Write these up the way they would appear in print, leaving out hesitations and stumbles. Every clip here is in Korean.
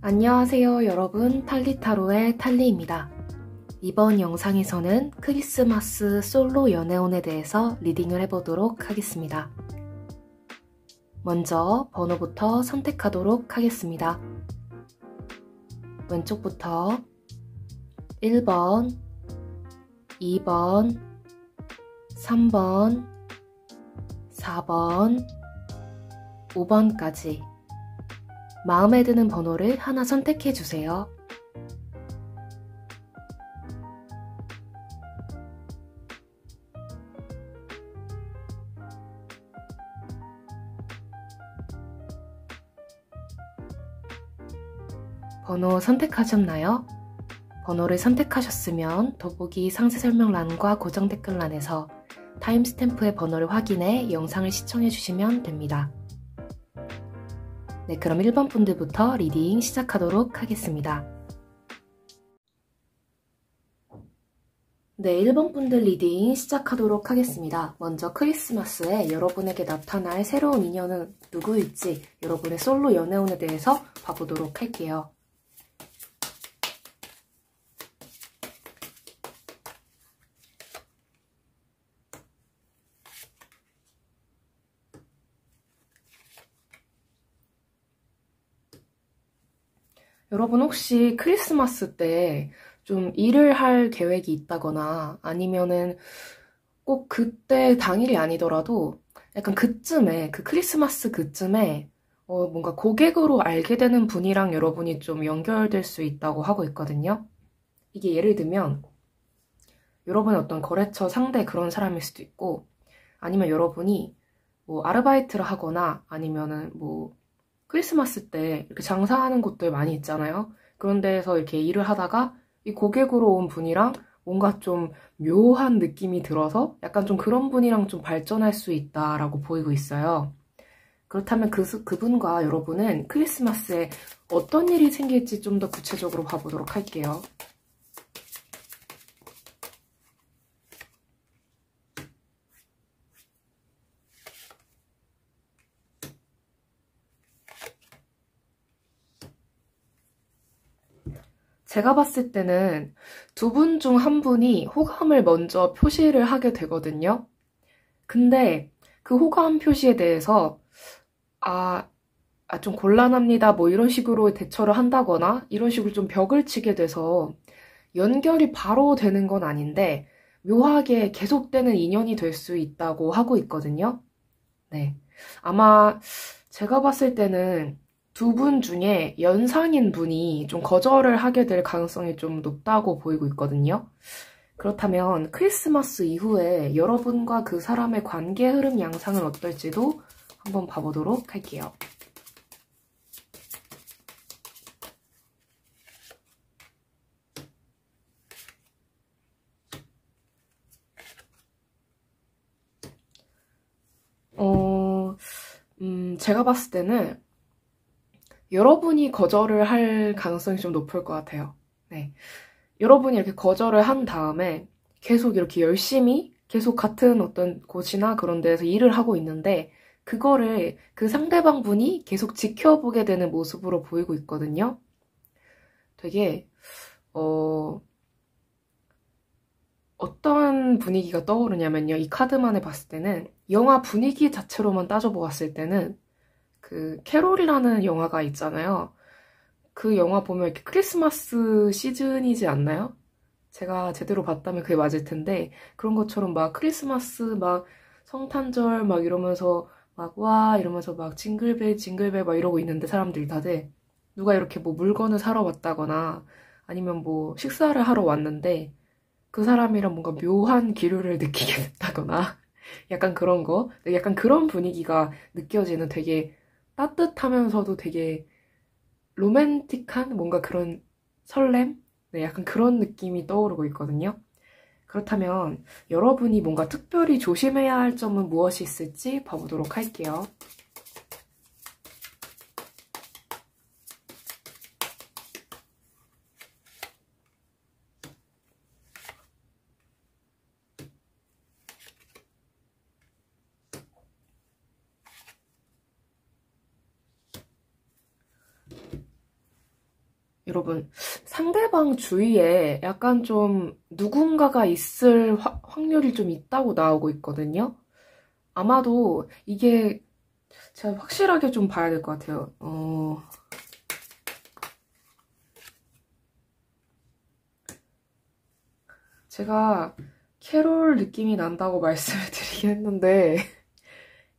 안녕하세요 여러분, 탈리타로의 탈리입니다. 이번 영상에서는 크리스마스 솔로 연애운에 대해서 리딩을 해보도록 하겠습니다. 먼저 번호부터 선택하도록 하겠습니다. 왼쪽부터 1번, 2번, 3번, 4번, 5번까지 마음에 드는 번호를 하나 선택해 주세요. 번호 선택하셨나요? 번호를 선택하셨으면 더보기 상세 설명란과 고정 댓글란에서 타임스탬프의 번호를 확인해 영상을 시청해 주시면 됩니다. 네, 그럼 1번 분들부터 리딩 시작하도록 하겠습니다. 네, 1번 분들 리딩 시작하도록 하겠습니다. 먼저 크리스마스에 여러분에게 나타날 새로운 인연은 누구일지 여러분의 솔로 연애운에 대해서 봐보도록 할게요. 여러분 혹시 크리스마스 때 좀 일을 할 계획이 있다거나 아니면은 꼭 그때 당일이 아니더라도 약간 그쯤에, 그 크리스마스 그쯤에 뭔가 고객으로 알게 되는 분이랑 여러분이 좀 연결될 수 있다고 하고 있거든요. 이게 예를 들면 여러분의 어떤 거래처 상대 그런 사람일 수도 있고 아니면 여러분이 뭐 아르바이트를 하거나 아니면은 뭐 크리스마스 때 이렇게 장사하는 곳들 많이 있잖아요. 그런 데에서 이렇게 일을 하다가 이 고객으로 온 분이랑 뭔가 좀 묘한 느낌이 들어서 약간 좀 그런 분이랑 좀 발전할 수 있다라고 보이고 있어요. 그렇다면 그분과 여러분은 크리스마스에 어떤 일이 생길지 좀 더 구체적으로 봐보도록 할게요. 제가 봤을 때는 두 분 중 한 분이 호감을 먼저 표시를 하게 되거든요. 근데 그 호감 표시에 대해서 좀 곤란합니다 뭐 이런 식으로 대처를 한다거나 이런 식으로 좀 벽을 치게 돼서 연결이 바로 되는 건 아닌데 묘하게 계속되는 인연이 될 수 있다고 하고 있거든요. 네, 아마 제가 봤을 때는 두 분 중에 연상인 분이 좀 거절을 하게 될 가능성이 좀 높다고 보이고 있거든요. 그렇다면 크리스마스 이후에 여러분과 그 사람의 관계 흐름 양상은 어떨지도 한번 봐보도록 할게요. 제가 봤을 때는 여러분이 거절을 할 가능성이 좀 높을 것 같아요. 네. 여러분이 이렇게 거절을 한 다음에 계속 이렇게 열심히 계속 같은 어떤 곳이나 그런 데에서 일을 하고 있는데 그거를 그 상대방 분이 계속 지켜보게 되는 모습으로 보이고 있거든요. 되게 어떤 분위기가 떠오르냐면요. 이 카드만을 봤을 때는 영화 분위기 자체로만 따져보았을 때는 그 캐롤이라는 영화가 있잖아요. 그 영화 보면 이렇게 크리스마스 시즌이지 않나요? 제가 제대로 봤다면 그게 맞을 텐데 그런 것처럼 막 크리스마스 막 성탄절 막 이러면서 막 와 이러면서 막 징글벨 징글벨 막 이러고 있는데 사람들이 다들 누가 이렇게 뭐 물건을 사러 왔다거나 아니면 뭐 식사를 하러 왔는데 그 사람이랑 뭔가 묘한 기류를 느끼게 됐다거나 약간 그런 거, 약간 그런 분위기가 느껴지는 되게 따뜻하면서도 되게 로맨틱한 뭔가 그런 설렘? 네, 약간 그런 느낌이 떠오르고 있거든요. 그렇다면 여러분이 뭔가 특별히 조심해야 할 점은 무엇이 있을지 봐보도록 할게요. 여러분, 상대방 주위에 약간 좀 누군가가 있을 확률이 좀 있다고 나오고 있거든요. 아마도 이게 제가 확실하게 좀 봐야 될 것 같아요. 제가 캐롤 느낌이 난다고 말씀을 드리긴 했는데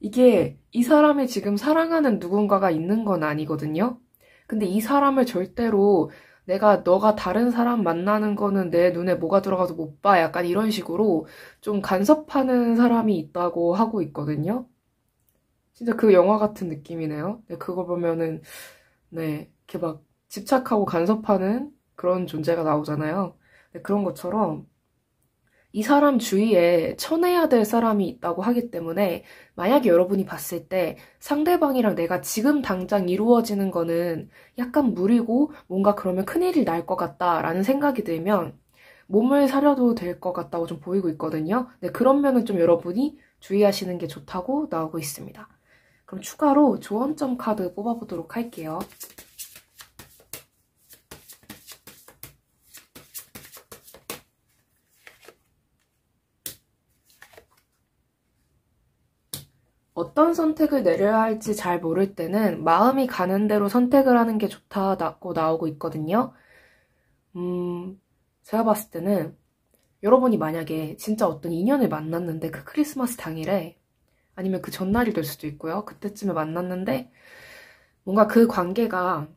이게 이 사람이 지금 사랑하는 누군가가 있는 건 아니거든요. 근데 이 사람을 절대로 너가 다른 사람 만나는 거는 내 눈에 뭐가 들어가도 못 봐. 약간 이런 식으로 좀 간섭하는 사람이 있다고 하고 있거든요. 진짜 그 영화 같은 느낌이네요. 네, 그거 보면은, 네, 이렇게 막 집착하고 간섭하는 그런 존재가 나오잖아요. 네, 그런 것처럼 이 사람 주위에 쳐내야 될 사람이 있다고 하기 때문에 만약에 여러분이 봤을 때 상대방이랑 내가 지금 당장 이루어지는 거는 약간 무리고 뭔가 그러면 큰일이 날 것 같다라는 생각이 들면 몸을 사려도 될 것 같다고 좀 보이고 있거든요. 네, 그런 면은 좀 여러분이 주의하시는 게 좋다고 나오고 있습니다. 그럼 추가로 조언점 카드 뽑아보도록 할게요. 어떤 선택을 내려야 할지 잘 모를 때는 마음이 가는 대로 선택을 하는 게 좋다고 나오고 있거든요. 제가 봤을 때는 여러분이 만약에 진짜 어떤 인연을 만났는데 그 크리스마스 당일에 아니면 그 전날이 될 수도 있고요. 그때쯤에 만났는데 뭔가 그 관계가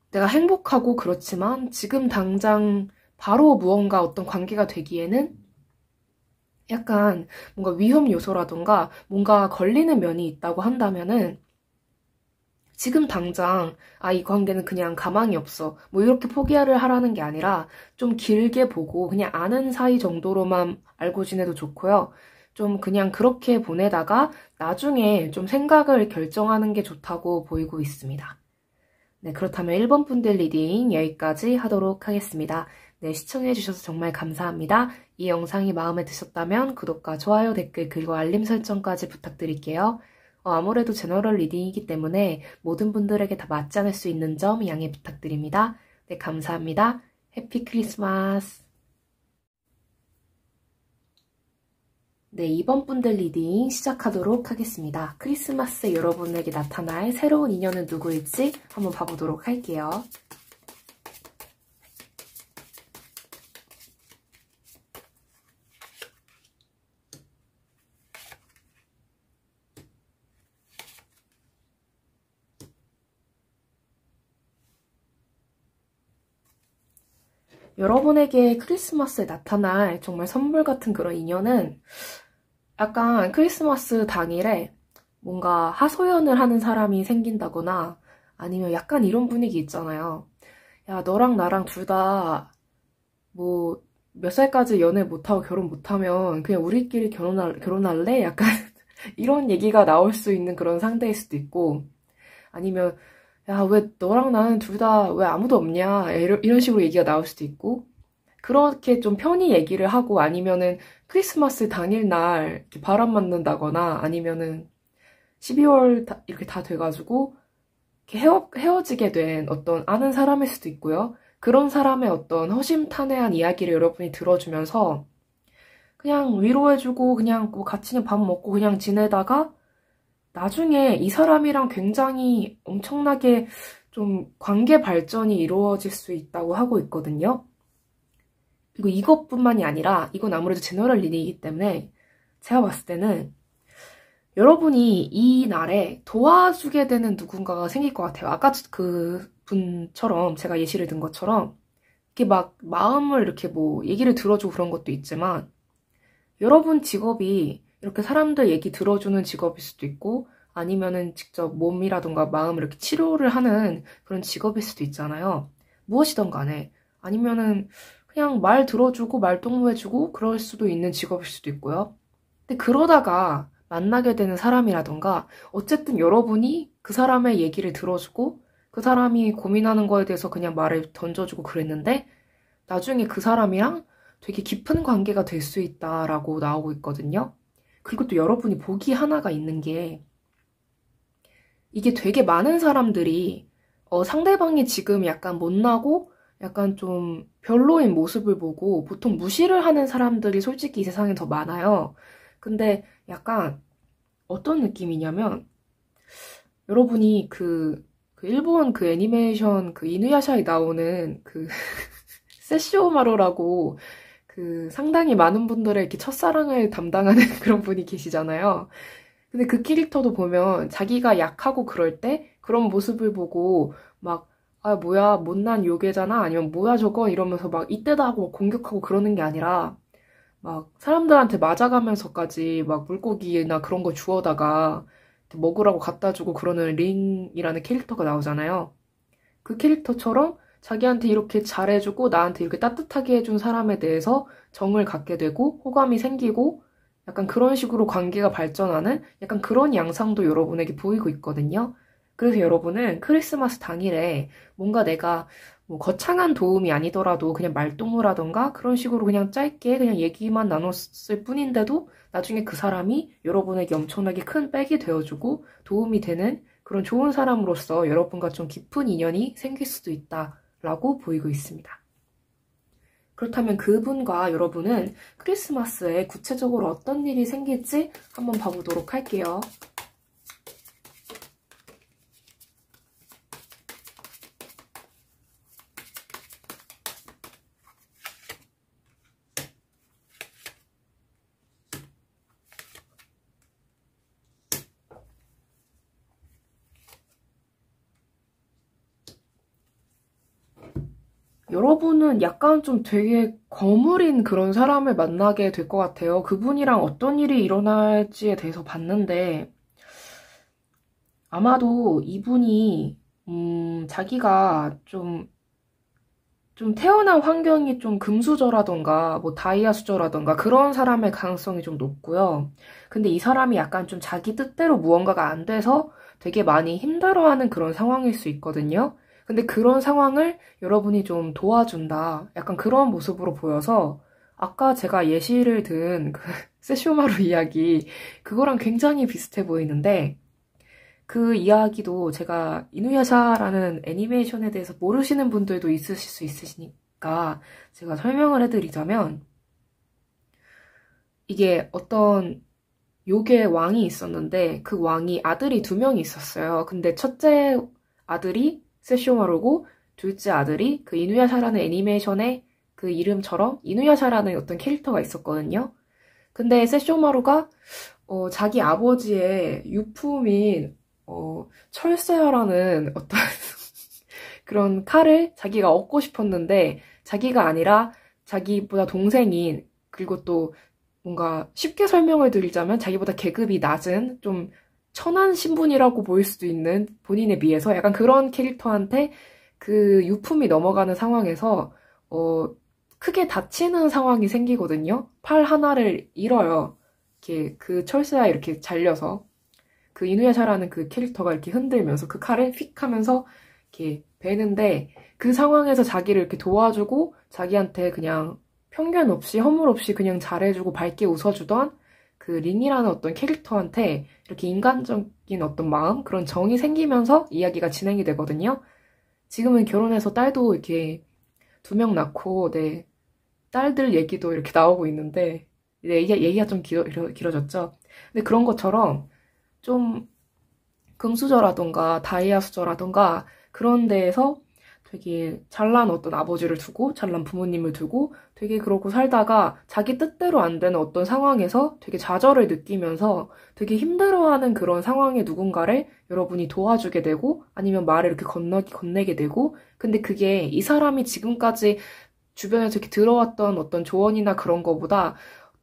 내가 행복하고 그렇지만 지금 당장 바로 무언가 어떤 관계가 되기에는 약간 뭔가 위험 요소라던가 뭔가 걸리는 면이 있다고 한다면은 지금 당장 이 관계는 그냥 가망이 없어. 뭐 이렇게 포기를 하라는 게 아니라 좀 길게 보고 그냥 아는 사이 정도로만 알고 지내도 좋고요. 좀 그냥 그렇게 보내다가 나중에 좀 생각을 결정하는 게 좋다고 보이고 있습니다. 네, 그렇다면 1번 분들 리딩 여기까지 하도록 하겠습니다. 네, 시청해주셔서 정말 감사합니다. 이 영상이 마음에 드셨다면 구독과 좋아요, 댓글, 그리고 알림 설정까지 부탁드릴게요. 아무래도 제너럴 리딩이기 때문에 모든 분들에게 다 맞지 않을 수 있는 점 양해 부탁드립니다. 네, 감사합니다. 해피 크리스마스! 네, 2번 분들 리딩 시작하도록 하겠습니다. 크리스마스에 여러분에게 나타날 새로운 인연은 누구일지 한번 봐보도록 할게요. 여러분에게 크리스마스에 나타날 정말 선물 같은 그런 인연은 약간 크리스마스 당일에 뭔가 하소연을 하는 사람이 생긴다거나 아니면 약간 이런 분위기 있잖아요. 야, 너랑 나랑 둘 다 뭐 몇 살까지 연애 못하고 결혼 못하면 그냥 우리끼리 결혼할래? 약간 이런 얘기가 나올 수 있는 그런 상대일 수도 있고 아니면 야, 왜 너랑 나는 둘 다 왜 아무도 없냐? 이런 식으로 얘기가 나올 수도 있고 그렇게 좀 편히 얘기를 하고 아니면은 크리스마스 당일날 이렇게 바람 맞는다거나 아니면은 12월 이렇게 다 돼가지고 이렇게 헤어지게 된 어떤 아는 사람일 수도 있고요. 그런 사람의 어떤 허심탄회한 이야기를 여러분이 들어주면서 그냥 위로해주고 그냥 뭐 같이 그냥 밥 먹고 그냥 지내다가 나중에 이 사람이랑 굉장히 엄청나게 좀 관계 발전이 이루어질 수 있다고 하고 있거든요. 그리고 이것뿐만이 아니라 이건 아무래도 제너럴 리딩이기 때문에 제가 봤을 때는 여러분이 이 날에 도와주게 되는 누군가가 생길 것 같아요. 아까 그 분처럼 제가 예시를 든 것처럼 이렇게 막 마음을 이렇게 뭐 얘기를 들어주고 그런 것도 있지만 여러분 직업이 이렇게 사람들 얘기 들어주는 직업일 수도 있고 아니면은 직접 몸이라던가 마음을 이렇게 치료를 하는 그런 직업일 수도 있잖아요. 무엇이든 간에. 아니면은 그냥 말 들어주고 말동무해주고 그럴 수도 있는 직업일 수도 있고요. 근데 그러다가 만나게 되는 사람이라던가 어쨌든 여러분이 그 사람의 얘기를 들어주고 그 사람이 고민하는 거에 대해서 그냥 말을 던져주고 그랬는데 나중에 그 사람이랑 되게 깊은 관계가 될 수 있다라고 나오고 있거든요. 그리고 또 여러분이 복이 하나가 있는 게 이게 되게 많은 사람들이 상대방이 지금 약간 못나고 약간 좀 별로인 모습을 보고 보통 무시를 하는 사람들이 솔직히 이 세상에 더 많아요. 근데 약간 어떤 느낌이냐면 여러분이 그 일본 그 애니메이션 그 이누야샤에 나오는 그 세시오마루라고 그 상당히 많은 분들의 이렇게 첫사랑을 담당하는 그런 분이 계시잖아요. 근데 그 캐릭터도 보면 자기가 약하고 그럴 때 그런 모습을 보고 막, 아, 뭐야, 못난 요괴잖아? 아니면 뭐야, 저거? 이러면서 막 이때다 하고 공격하고 그러는 게 아니라 막 사람들한테 맞아가면서까지 막 물고기나 그런 거 주워다가 먹으라고 갖다 주고 그러는 링이라는 캐릭터가 나오잖아요. 그 캐릭터처럼 자기한테 이렇게 잘해주고 나한테 이렇게 따뜻하게 해준 사람에 대해서 정을 갖게 되고 호감이 생기고 약간 그런 식으로 관계가 발전하는 약간 그런 양상도 여러분에게 보이고 있거든요. 그래서 여러분은 크리스마스 당일에 뭔가 내가 뭐 거창한 도움이 아니더라도 그냥 말동무라던가 그런 식으로 그냥 짧게 그냥 얘기만 나눴을 뿐인데도 나중에 그 사람이 여러분에게 엄청나게 큰 백이 되어주고 도움이 되는 그런 좋은 사람으로서 여러분과 좀 깊은 인연이 생길 수도 있다라고 보이고 있습니다. 그렇다면 그분과 여러분은 크리스마스에 구체적으로 어떤 일이 생길지 한번 봐보도록 할게요. 여러분은 약간 좀 되게 거물인 그런 사람을 만나게 될 것 같아요. 그분이랑 어떤 일이 일어날지에 대해서 봤는데 아마도 이분이 자기가 좀 태어난 환경이 좀 금수저라던가 뭐 다이아 수저라던가 그런 사람의 가능성이 좀 높고요. 근데 이 사람이 약간 좀 자기 뜻대로 무언가가 안 돼서 되게 많이 힘들어하는 그런 상황일 수 있거든요. 근데 그런 상황을 여러분이 좀 도와준다. 약간 그런 모습으로 보여서 아까 제가 예시를 든 그 세쇼마루 이야기 그거랑 굉장히 비슷해 보이는데 그 이야기도 제가 이누야샤라는 애니메이션에 대해서 모르시는 분들도 있으실 수 있으시니까 제가 설명을 해드리자면 이게 어떤 요괴 왕이 있었는데 그 왕이 아들이 2명이 있었어요. 근데 첫째 아들이 세쇼마루고 둘째 아들이 그 이누야샤라는 애니메이션의 그 이름처럼 이누야샤라는 어떤 캐릭터가 있었거든요. 근데 세쇼마루가 자기 아버지의 유품인 철새야라는 어떤 그런 칼을 자기가 얻고 싶었는데 자기가 아니라 자기보다 동생인 그리고 또 뭔가 쉽게 설명을 드리자면 자기보다 계급이 낮은 좀 천한 신분이라고 보일 수도 있는 본인에 비해서 약간 그런 캐릭터한테 그 유품이 넘어가는 상황에서 크게 다치는 상황이 생기거든요. 팔 하나를 잃어요. 이렇게 그 철새야 이렇게 잘려서 그 이누야샤라는 그 캐릭터가 이렇게 흔들면서 그 칼을 휙 하면서 이렇게 베는데 그 상황에서 자기를 이렇게 도와주고 자기한테 그냥 편견 없이 허물 없이 그냥 잘해주고 밝게 웃어주던 그 린이라는 어떤 캐릭터한테 이렇게 인간적인 어떤 마음 그런 정이 생기면서 이야기가 진행이 되거든요. 지금은 결혼해서 딸도 이렇게 2명 낳고 네 딸들 얘기도 이렇게 나오고 있는데 얘기가 좀 길어졌죠. 근데 그런 것처럼 좀 금수저라던가 다이아 수저라던가 그런 데에서 되게 잘난 어떤 아버지를 두고 잘난 부모님을 두고 되게 그러고 살다가 자기 뜻대로 안 되는 어떤 상황에서 되게 좌절을 느끼면서 되게 힘들어하는 그런 상황에 누군가를 여러분이 도와주게 되고 아니면 말을 이렇게 건네게 되고 근데 그게 이 사람이 지금까지 주변에서 이렇게 들어왔던 어떤 조언이나 그런 거보다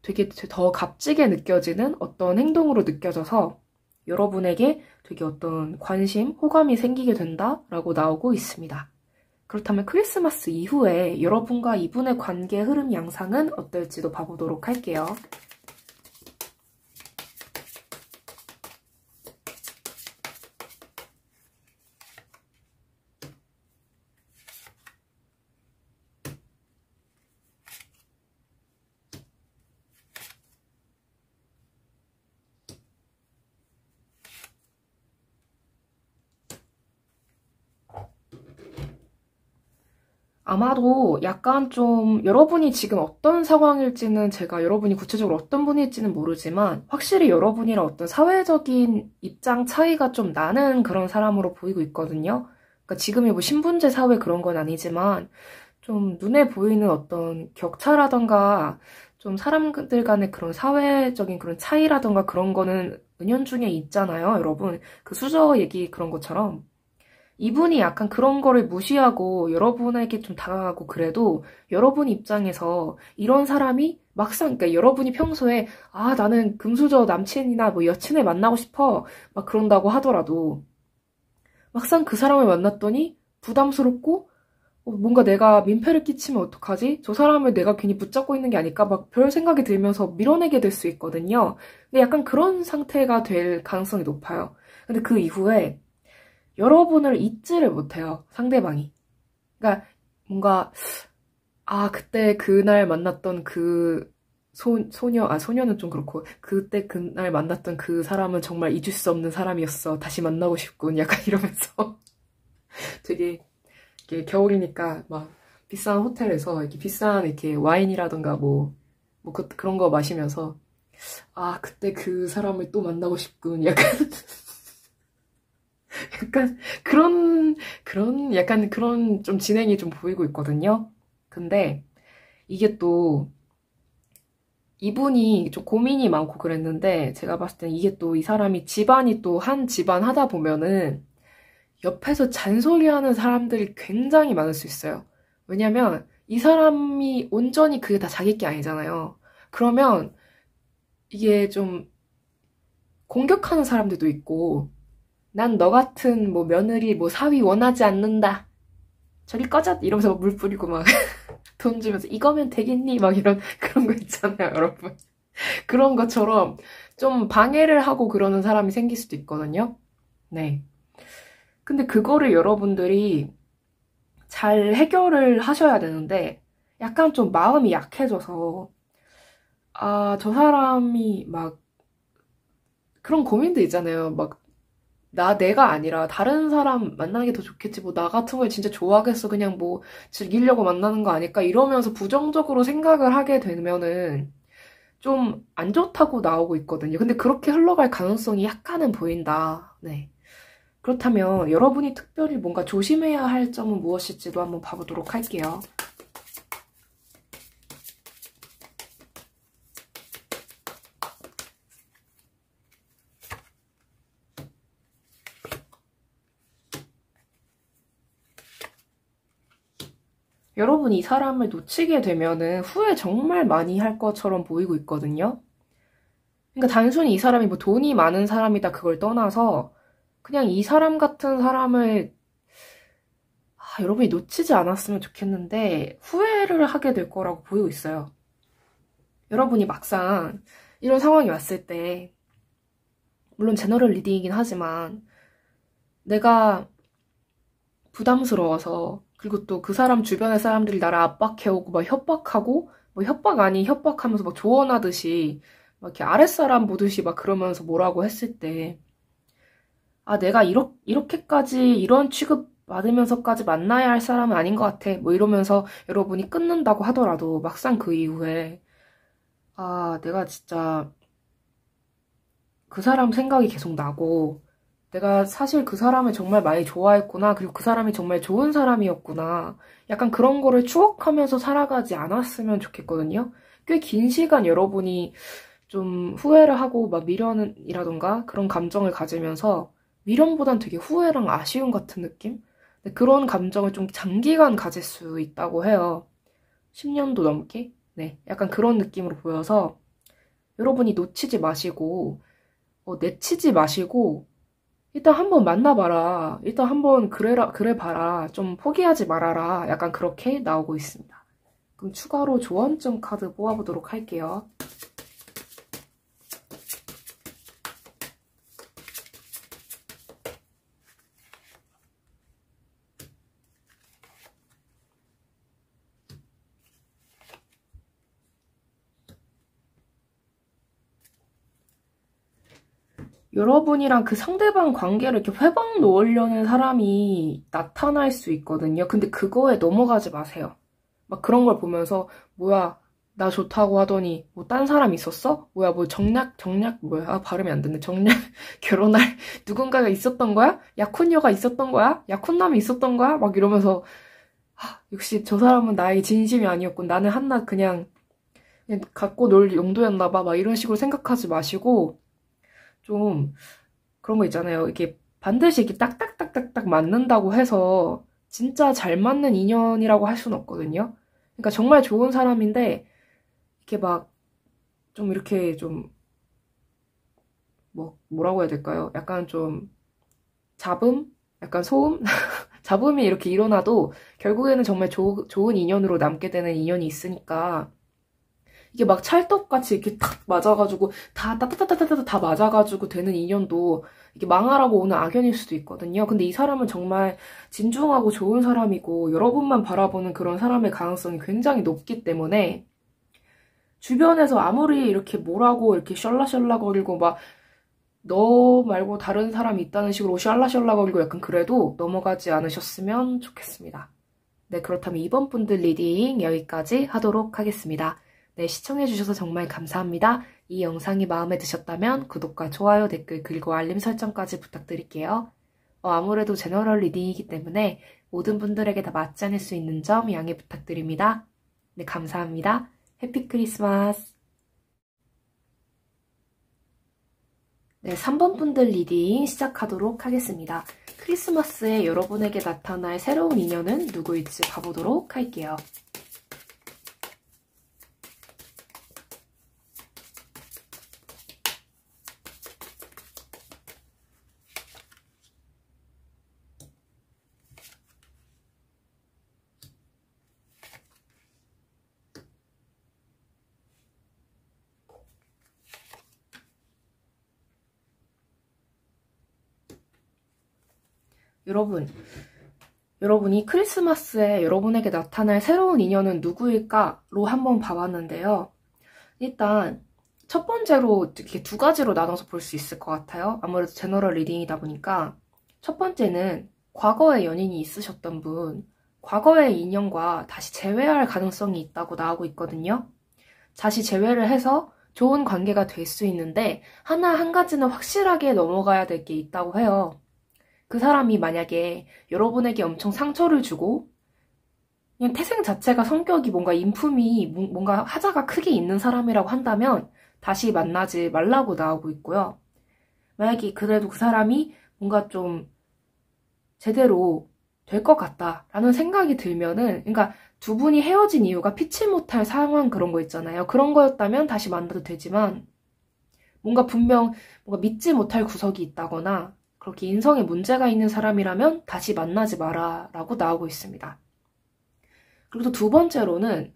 되게 더 값지게 느껴지는 어떤 행동으로 느껴져서 여러분에게 되게 어떤 관심, 호감이 생기게 된다라고 나오고 있습니다. 그렇다면 크리스마스 이후에 여러분과 이분의 관계 흐름 양상은 어떨지도 봐보도록 할게요. 아마도 약간 좀 여러분이 지금 어떤 상황일지는 제가 여러분이 구체적으로 어떤 분일지는 모르지만 확실히 여러분이랑 어떤 사회적인 입장 차이가 좀 나는 그런 사람으로 보이고 있거든요. 그러니까 지금이 뭐 신분제 사회 그런 건 아니지만 좀 눈에 보이는 어떤 격차라던가 좀 사람들 간의 그런 사회적인 그런 차이라던가 그런 거는 은연중에 있잖아요, 여러분. 그 수저 얘기 그런 것처럼. 이분이 약간 그런 거를 무시하고 여러분에게 좀 다가가고 그래도 여러분 입장에서 이런 사람이 막상, 그러니까 여러분이 평소에 아, 나는 금수저 남친이나 뭐 여친을 만나고 싶어. 막 그런다고 하더라도 막상 그 사람을 만났더니 부담스럽고 뭔가 내가 민폐를 끼치면 어떡하지? 저 사람을 내가 괜히 붙잡고 있는 게 아닐까? 막 별 생각이 들면서 밀어내게 될 수 있거든요. 근데 약간 그런 상태가 될 가능성이 높아요. 근데 그 이후에 여러분을 잊지를 못해요, 상대방이. 그러니까 뭔가 아, 그때 그날 만났던 그 소녀는 좀 그렇고 그때 그날 만났던 그 사람은 정말 잊을 수 없는 사람이었어. 다시 만나고 싶군. 약간 이러면서 되게 이게 겨울이니까 막 비싼 호텔에서 이렇게 비싼 이렇게 와인이라던가 그런 거 마시면서 아, 그때 그 사람을 또 만나고 싶군. 약간 약간 약간 그런 좀 진행이 좀 보이고 있거든요. 근데 이게 또 이분이 좀 고민이 많고 그랬는데 제가 봤을 땐 이게 또 이 사람이 집안이 또 한 집안 하다 보면은 옆에서 잔소리하는 사람들이 굉장히 많을 수 있어요. 왜냐면 이 사람이 온전히 그게 다 자기 게 아니잖아요. 그러면 이게 좀 공격하는 사람들도 있고 난 너 같은 뭐 며느리 뭐 사위 원하지 않는다. 저리 꺼져 이러면서 물 뿌리고 막 돈 주면서 이거면 되겠니? 막 이런 그런 거 있잖아요, 여러분. 그런 것처럼 좀 방해를 하고 그러는 사람이 생길 수도 있거든요. 네. 근데 그거를 여러분들이 잘 해결을 하셔야 되는데 약간 좀 마음이 약해져서 아, 저 사람이 막 그런 고민도 있잖아요. 막 내가 아니라 다른 사람 만나는 게 더 좋겠지. 뭐 나 같은 걸 진짜 좋아하겠어. 그냥 뭐 즐기려고 만나는 거 아닐까? 이러면서 부정적으로 생각을 하게 되면은 좀 안 좋다고 나오고 있거든요. 근데 그렇게 흘러갈 가능성이 약간은 보인다. 네. 그렇다면 여러분이 특별히 뭔가 조심해야 할 점은 무엇일지도 한번 봐보도록 할게요. 여러분이 이 사람을 놓치게 되면은 후회 정말 많이 할 것처럼 보이고 있거든요. 그러니까 단순히 이 사람이 뭐 돈이 많은 사람이다 그걸 떠나서 그냥 이 사람 같은 사람을 여러분이 놓치지 않았으면 좋겠는데 후회를 하게 될 거라고 보이고 있어요. 여러분이 막상 이런 상황이 왔을 때 물론 제너럴 리딩이긴 하지만 내가 부담스러워서 그리고 또 그 사람 주변의 사람들이 나를 압박해오고 막 협박하고 뭐 협박 아닌 협박하면서 막 조언하듯이 막 이렇게 아랫사람 보듯이 막 그러면서 뭐라고 했을 때 아, 내가 이렇게까지 이런 취급 받으면서까지 만나야 할 사람은 아닌 것 같아. 뭐 이러면서 여러분이 끊는다고 하더라도 막상 그 이후에 아, 내가 진짜 그 사람 생각이 계속 나고 내가 사실 그 사람을 정말 많이 좋아했구나. 그리고 그 사람이 정말 좋은 사람이었구나. 약간 그런 거를 추억하면서 살아가지 않았으면 좋겠거든요. 꽤 긴 시간 여러분이 좀 후회를 하고 막 미련이라던가 그런 감정을 가지면서 미련보단 되게 후회랑 아쉬움 같은 느낌? 근데 그런 감정을 좀 장기간 가질 수 있다고 해요. 10년도 넘게? 네, 약간 그런 느낌으로 보여서 여러분이 놓치지 마시고 내치지 마시고 일단 한번 만나봐라. 일단 한번 그래 봐라. 좀 포기하지 말아라. 약간 그렇게 나오고 있습니다. 그럼 추가로 조언점 카드 뽑아보도록 할게요. 여러분이랑 그 상대방 관계를 이렇게 회방 놓으려는 사람이 나타날 수 있거든요. 근데 그거에 넘어가지 마세요. 막 그런 걸 보면서 뭐야 나 좋다고 하더니 뭐 딴 사람 있었어? 뭐야 뭐 정략 뭐야 아, 발음이 안 됐네. 정략 결혼할 누군가가 있었던 거야? 약혼녀가 있었던 거야? 약혼남이 있었던 거야? 막 이러면서 역시 저 사람은 나의 진심이 아니었고 나는 한낱 그냥 갖고 놀 용도였나 봐. 막 이런 식으로 생각하지 마시고 좀 그런 거 있잖아요. 이게 반드시 이렇게 딱딱딱딱딱 맞는다고 해서 진짜 잘 맞는 인연이라고 할 수는 없거든요. 그러니까 정말 좋은 사람인데 이렇게 막 좀 이렇게 좀 뭐라고 해야 될까요? 약간 좀 잡음? 약간 소음? 잡음이 이렇게 일어나도 결국에는 정말 좋은 인연으로 남게 되는 인연이 있으니까 이게 막 찰떡같이 이렇게 탁 맞아가지고 다 따따따따따 다 맞아가지고 되는 인연도 이게 망하라고 오는 악연일 수도 있거든요. 근데 이 사람은 정말 진중하고 좋은 사람이고 여러분만 바라보는 그런 사람의 가능성이 굉장히 높기 때문에 주변에서 아무리 이렇게 뭐라고 이렇게 셜라셜라거리고 막 너 말고 다른 사람이 있다는 식으로 셜라셜라거리고 약간 그래도 넘어가지 않으셨으면 좋겠습니다. 네, 그렇다면 이번 분들 리딩 여기까지 하도록 하겠습니다. 네, 시청해주셔서 정말 감사합니다. 이 영상이 마음에 드셨다면 구독과 좋아요, 댓글, 그리고 알림 설정까지 부탁드릴게요. 아무래도 제너럴 리딩이기 때문에 모든 분들에게 다 맞지 않을 수 있는 점 양해 부탁드립니다. 네, 감사합니다. 해피 크리스마스! 네, 3번 분들 리딩 시작하도록 하겠습니다. 크리스마스에 여러분에게 나타날 새로운 인연은 누구일지 봐보도록 할게요. 여러분이 크리스마스에 여러분에게 나타날 새로운 인연은 누구일까로 한번 봐봤는데요. 일단 첫 번째로 이렇게 두 가지로 나눠서 볼 수 있을 것 같아요. 아무래도 제너럴 리딩이다 보니까 첫 번째는 과거에 연인이 있으셨던 분, 과거의 인연과 다시 재회할 가능성이 있다고 나오고 있거든요. 다시 재회를 해서 좋은 관계가 될 수 있는데 하나 한 가지는 확실하게 넘어가야 될 게 있다고 해요. 그 사람이 만약에 여러분에게 엄청 상처를 주고 그냥 태생 자체가 성격이 뭔가 인품이 뭔가 하자가 크게 있는 사람이라고 한다면 다시 만나지 말라고 나오고 있고요. 만약에 그래도 그 사람이 뭔가 좀 제대로 될 것 같다라는 생각이 들면은 그러니까 두 분이 헤어진 이유가 피치 못할 상황 그런 거 있잖아요. 그런 거였다면 다시 만나도 되지만 뭔가 분명 뭔가 믿지 못할 구석이 있다거나 그렇게 인성에 문제가 있는 사람이라면 다시 만나지 마라 라고 나오고 있습니다. 그리고 또 두 번째로는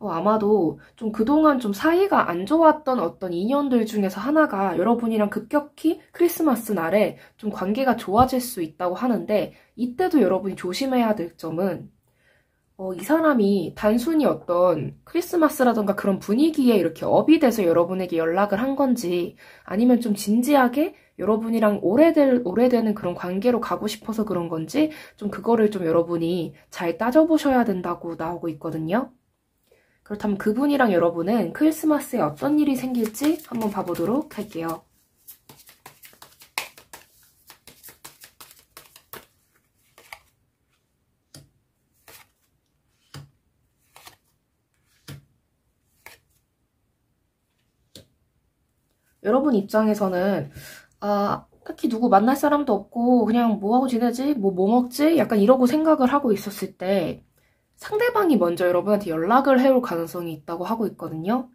아마도 좀 그동안 좀 사이가 안 좋았던 어떤 인연들 중에서 하나가 여러분이랑 급격히 크리스마스 날에 좀 관계가 좋아질 수 있다고 하는데 이때도 여러분이 조심해야 될 점은 이 사람이 단순히 어떤 크리스마스라던가 그런 분위기에 이렇게 업이 돼서 여러분에게 연락을 한 건지 아니면 좀 진지하게 여러분이랑 오래되는 그런 관계로 가고 싶어서 그런 건지 좀 그거를 좀 여러분이 잘 따져보셔야 된다고 나오고 있거든요. 그렇다면 그분이랑 여러분은 크리스마스에 어떤 일이 생길지 한번 봐보도록 할게요. 여러분 입장에서는 딱히 누구 만날 사람도 없고 그냥 뭐하고 지내지? 뭐 먹지? 약간 이러고 생각을 하고 있었을 때 상대방이 먼저 여러분한테 연락을 해올 가능성이 있다고 하고 있거든요.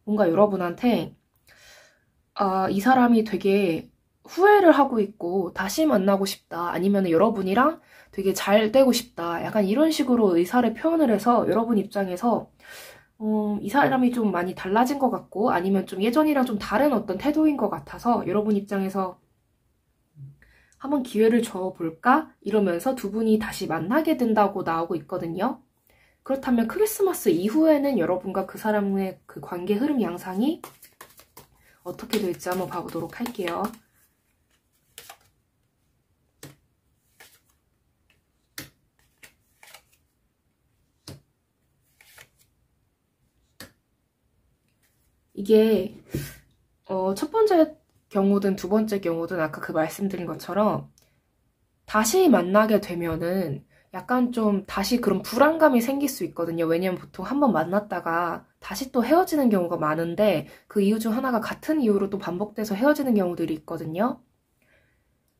뭔가 여러분한테 이 사람이 되게 후회를 하고 있고 다시 만나고 싶다. 아니면 여러분이랑 되게 잘 되고 싶다. 약간 이런 식으로 의사를 표현을 해서 여러분 입장에서 이 사람이 좀 많이 달라진 것 같고 아니면 좀 예전이랑 좀 다른 어떤 태도인 것 같아서 여러분 입장에서 한번 기회를 줘볼까? 이러면서 두 분이 다시 만나게 된다고 나오고 있거든요. 그렇다면 크리스마스 이후에는 여러분과 그 사람의 그 관계 흐름 양상이 어떻게 될지 한번 봐보도록 할게요. 이게 첫 번째 경우든 두 번째 경우든 아까 그 말씀드린 것처럼 다시 만나게 되면은 약간 좀 다시 그런 불안감이 생길 수 있거든요. 왜냐면 보통 한번 만났다가 다시 또 헤어지는 경우가 많은데 그 이유 중 하나가 같은 이유로 또 반복돼서 헤어지는 경우들이 있거든요.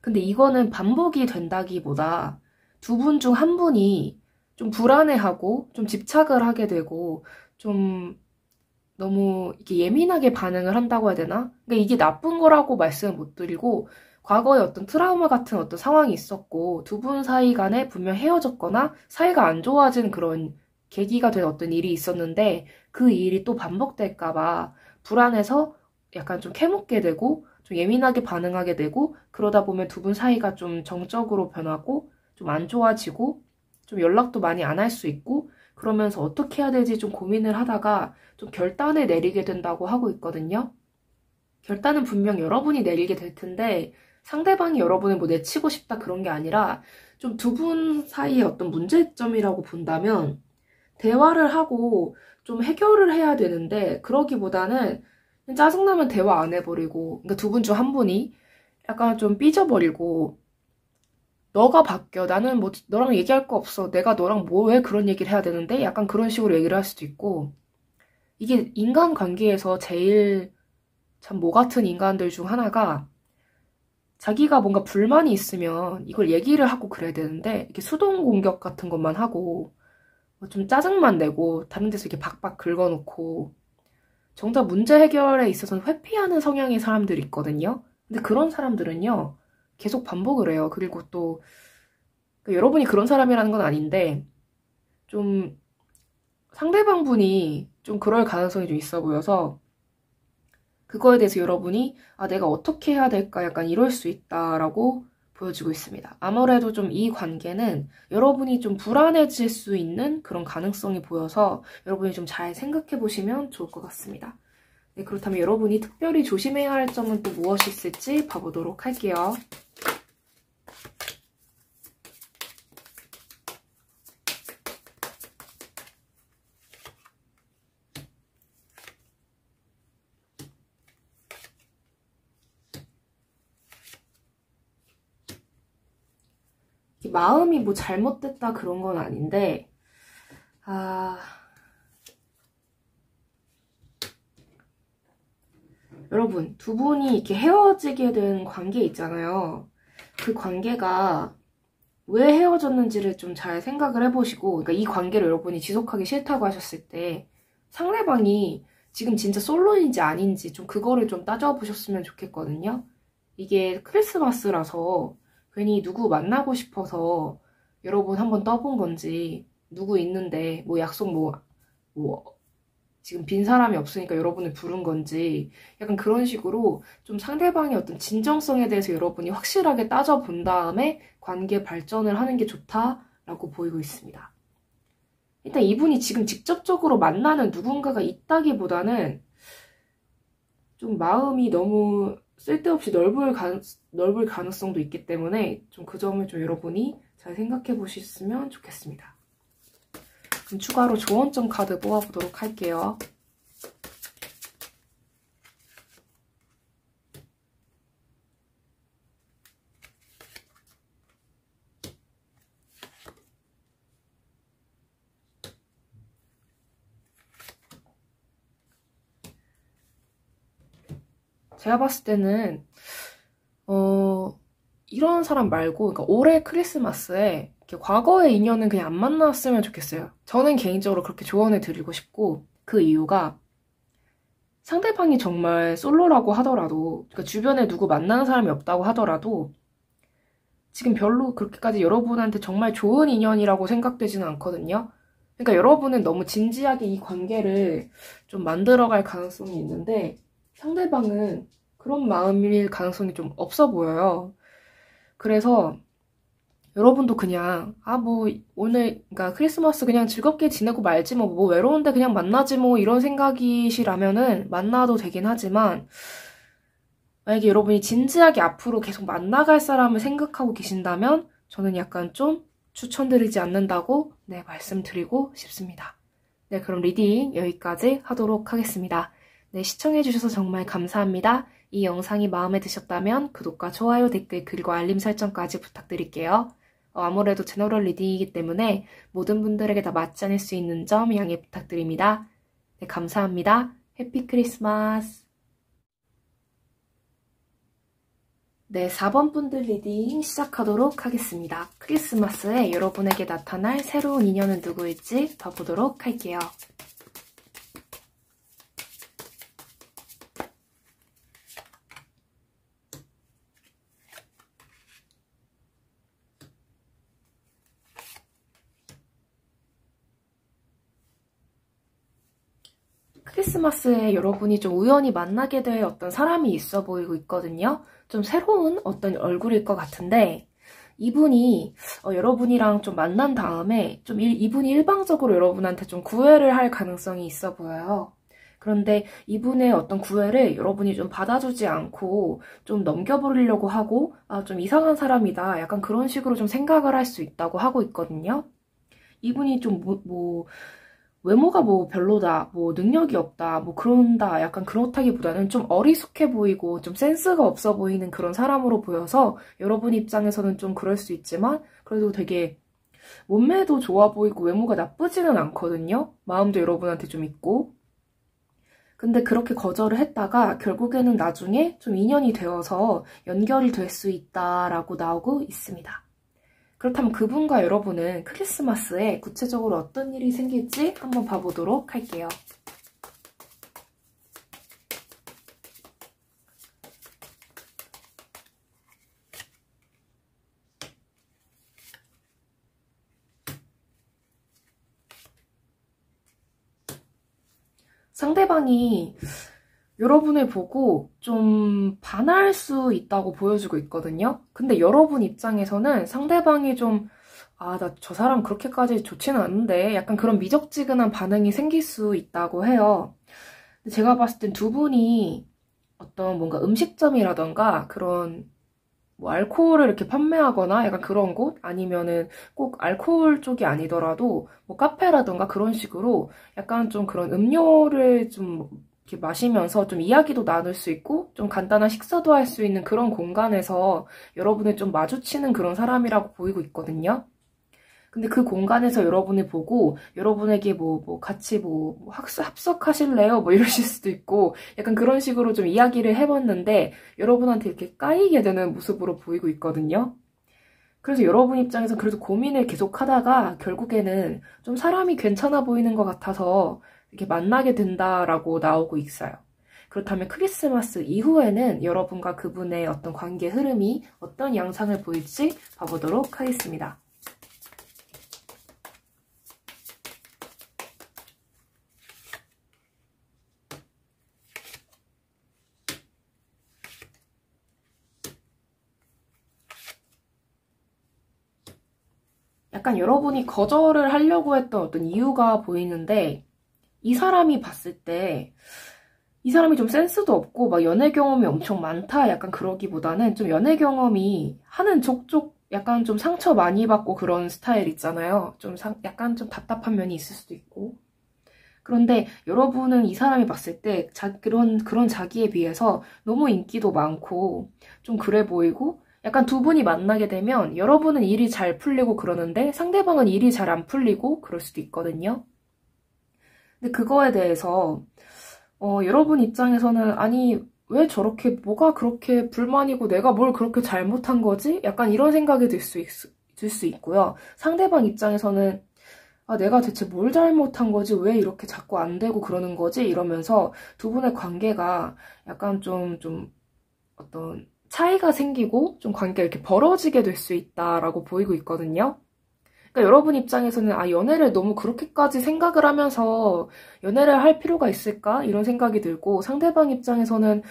근데 이거는 반복이 된다기보다 두 분 중 한 분이 좀 불안해하고 좀 집착을 하게 되고 좀 너무 이렇게 예민하게 반응을 한다고 해야 되나? 그러니까 이게 나쁜 거라고 말씀을 못 드리고 과거에 어떤 트라우마 같은 어떤 상황이 있었고 두 분 사이 간에 분명 헤어졌거나 사이가 안 좋아진 그런 계기가 된 어떤 일이 있었는데 그 일이 또 반복될까 봐 불안해서 약간 좀 캐묻게 되고 좀 예민하게 반응하게 되고 그러다 보면 두 분 사이가 좀 정적으로 변하고 좀 안 좋아지고 좀 연락도 많이 안 할 수 있고 그러면서 어떻게 해야 되지 좀 고민을 하다가 좀 결단을 내리게 된다고 하고 있거든요. 결단은 분명 여러분이 내리게 될 텐데 상대방이 여러분을 뭐 내치고 싶다 그런 게 아니라 좀 두 분 사이의 어떤 문제점이라고 본다면 대화를 하고 좀 해결을 해야 되는데 그러기보다는 그냥 짜증나면 대화 안 해버리고 그러니까 두 분 중 한 분이 약간 좀 삐져버리고 너가 바뀌어. 나는 뭐 너랑 얘기할 거 없어. 내가 너랑 뭐 왜 그런 얘기를 해야 되는데? 약간 그런 식으로 얘기를 할 수도 있고 이게 인간관계에서 제일 참 뭐 같은 인간들 중 하나가 자기가 뭔가 불만이 있으면 이걸 얘기를 하고 그래야 되는데 이렇게 수동 공격 같은 것만 하고 좀 짜증만 내고 다른 데서 이렇게 박박 긁어놓고 정작 문제 해결에 있어서는 회피하는 성향의 사람들이 있거든요. 근데 그런 사람들은요 계속 반복을 해요. 그리고 또 그러니까 여러분이 그런 사람이라는 건 아닌데 좀 상대방 분이 좀 그럴 가능성이 좀 있어 보여서 그거에 대해서 여러분이 아 내가 어떻게 해야 될까 약간 이럴 수 있다라고 보여지고 있습니다. 아무래도 좀 이 관계는 여러분이 좀 불안해질 수 있는 그런 가능성이 보여서 여러분이 좀 잘 생각해 보시면 좋을 것 같습니다. 네, 그렇다면 여러분이 특별히 조심해야 할 점은 또 무엇이 있을지 봐보도록 할게요. 마음이 뭐 잘못됐다 그런 건 아닌데 여러분 두 분이 이렇게 헤어지게 된 관계 있잖아요. 그 관계가 왜 헤어졌는지를 좀 잘 생각을 해보시고 그러니까 이 관계를 여러분이 지속하기 싫다고 하셨을 때 상대방이 지금 진짜 솔로인지 아닌지 좀 그거를 좀 따져보셨으면 좋겠거든요. 이게 크리스마스라서 괜히 누구 만나고 싶어서 여러분 한번 떠본 건지 누구 있는데 뭐 약속 뭐 지금 빈 사람이 없으니까 여러분을 부른 건지 약간 그런 식으로 좀 상대방의 어떤 진정성에 대해서 여러분이 확실하게 따져본 다음에 관계 발전을 하는 게 좋다라고 보이고 있습니다. 일단 이분이 지금 직접적으로 만나는 누군가가 있다기보다는 좀 마음이 너무 쓸데없이 넓을 가능성도 있기 때문에 좀 그 점을 좀 여러분이 잘 생각해 보셨으면 좋겠습니다. 그럼 추가로 조언점 카드 뽑아보도록 할게요. 제가 봤을 때는 이런 사람 말고 그러니까 올해 크리스마스에 과거의 인연은 그냥 안 만났으면 좋겠어요. 저는 개인적으로 그렇게 조언을 드리고 싶고 그 이유가 상대방이 정말 솔로라고 하더라도 그러니까 주변에 누구 만나는 사람이 없다고 하더라도 지금 별로 그렇게까지 여러분한테 정말 좋은 인연이라고 생각되지는 않거든요. 그러니까 여러분은 너무 진지하게 이 관계를 좀 만들어갈 가능성이 있는데 상대방은 그런 마음일 가능성이 좀 없어 보여요. 그래서 여러분도 그냥 뭐 오늘 그러니까 크리스마스 그냥 즐겁게 지내고 말지 뭐 외로운데 그냥 만나지 뭐 이런 생각이시라면은 만나도 되긴 하지만 만약에 여러분이 진지하게 앞으로 계속 만나갈 사람을 생각하고 계신다면 저는 약간 좀 추천드리지 않는다고 말씀드리고 싶습니다. 네, 그럼 리딩 여기까지 하도록 하겠습니다. 네, 시청해주셔서 정말 감사합니다. 이 영상이 마음에 드셨다면 구독과 좋아요, 댓글, 그리고 알림 설정까지 부탁드릴게요. 아무래도 제너럴 리딩이기 때문에 모든 분들에게 다 맞지 않을 수 있는 점 양해 부탁드립니다. 네, 감사합니다. 해피 크리스마스! 네, 4번 분들 리딩 시작하도록 하겠습니다. 크리스마스에 여러분에게 나타날 새로운 인연은 누구일지 봐보도록 할게요. 크리스마스에 여러분이 좀 우연히 만나게 될 어떤 사람이 있어 보이고 있거든요. 좀 새로운 어떤 얼굴일 것 같은데 이분이 여러분이랑 좀 만난 다음에 좀 이분이 일방적으로 여러분한테 좀 구애를 할 가능성이 있어 보여요. 그런데 이분의 어떤 구애를 여러분이 좀 받아주지 않고 좀 넘겨버리려고 하고 좀 이상한 사람이다. 약간 그런 식으로 좀 생각을 할 수 있다고 하고 있거든요. 이분이 좀 외모가 별로다, 능력이 없다, 그런다, 약간 그렇다기보다는 좀 어리숙해 보이고 좀 센스가 없어 보이는 그런 사람으로 보여서 여러분 입장에서는 좀 그럴 수 있지만 그래도 되게 몸매도 좋아 보이고 외모가 나쁘지는 않거든요. 마음도 여러분한테 좀 있고. 근데 그렇게 거절을 했다가 결국에는 나중에 좀 인연이 되어서 연결이 될 수 있다라고 나오고 있습니다. 그렇다면 그분과 여러분은 크리스마스에 구체적으로 어떤 일이 생길지 한번 봐보도록 할게요. 상대방이 여러분을 보고 좀 반할 수 있다고 보여주고 있거든요. 근데 여러분 입장에서는 상대방이 좀 나 저 사람 그렇게까지 좋지는 않은데 약간 그런 미적지근한 반응이 생길 수 있다고 해요. 근데 제가 봤을 땐 두 분이 어떤 뭔가 음식점이라던가 그런 알코올을 이렇게 판매하거나 약간 그런 곳 아니면은 꼭 알코올 쪽이 아니더라도 카페라던가 그런 식으로 약간 좀 그런 음료를 좀 이렇게 마시면서 좀 이야기도 나눌 수 있고 좀 간단한 식사도 할 수 있는 그런 공간에서 여러분을 좀 마주치는 그런 사람이라고 보이고 있거든요. 근데 그 공간에서 여러분을 보고 여러분에게 같이 합석하실래요? 이러실 수도 있고 약간 그런 식으로 좀 이야기를 해봤는데 여러분한테 이렇게 까이게 되는 모습으로 보이고 있거든요. 그래서 여러분 입장에서 그래도 고민을 계속 하다가 결국에는 좀 사람이 괜찮아 보이는 것 같아서 이렇게 만나게 된다라고 나오고 있어요. 그렇다면 크리스마스 이후에는 여러분과 그분의 어떤 관계 흐름이 어떤 양상을 보일지 봐보도록 하겠습니다. 약간 여러분이 거절을 하려고 했던 어떤 이유가 보이는데 이 사람이 봤을 때 이 사람이 좀 센스도 없고 연애 경험이 엄청 많다 약간 그러기보다는 좀 연애 경험이 하는 족족 약간 좀 상처 많이 받고 그런 스타일 있잖아요. 약간 좀 답답한 면이 있을 수도 있고. 그런데 여러분은 이 사람이 봤을 때 그런 자기에 비해서 너무 인기도 많고 좀 그래 보이고 약간 두 분이 만나게 되면 여러분은 일이 잘 풀리고 그러는데 상대방은 일이 잘 안 풀리고 그럴 수도 있거든요. 근데 그거에 대해서 여러분 입장에서는 아니 왜 저렇게 뭐가 그렇게 불만이고 내가 뭘 그렇게 잘못한 거지? 약간 이런 생각이 들 수 있고요. 상대방 입장에서는 내가 대체 뭘 잘못한 거지? 왜 이렇게 자꾸 안 되고 그러는 거지? 이러면서 두 분의 관계가 약간 좀 어떤 차이가 생기고 좀 관계가 이렇게 벌어지게 될 수 있다라고 보이고 있거든요. 그러니까 여러분 입장에서는 연애를 너무 그렇게까지 생각을 하면서 연애를 할 필요가 있을까? 이런 생각이 들고 상대방 입장에서는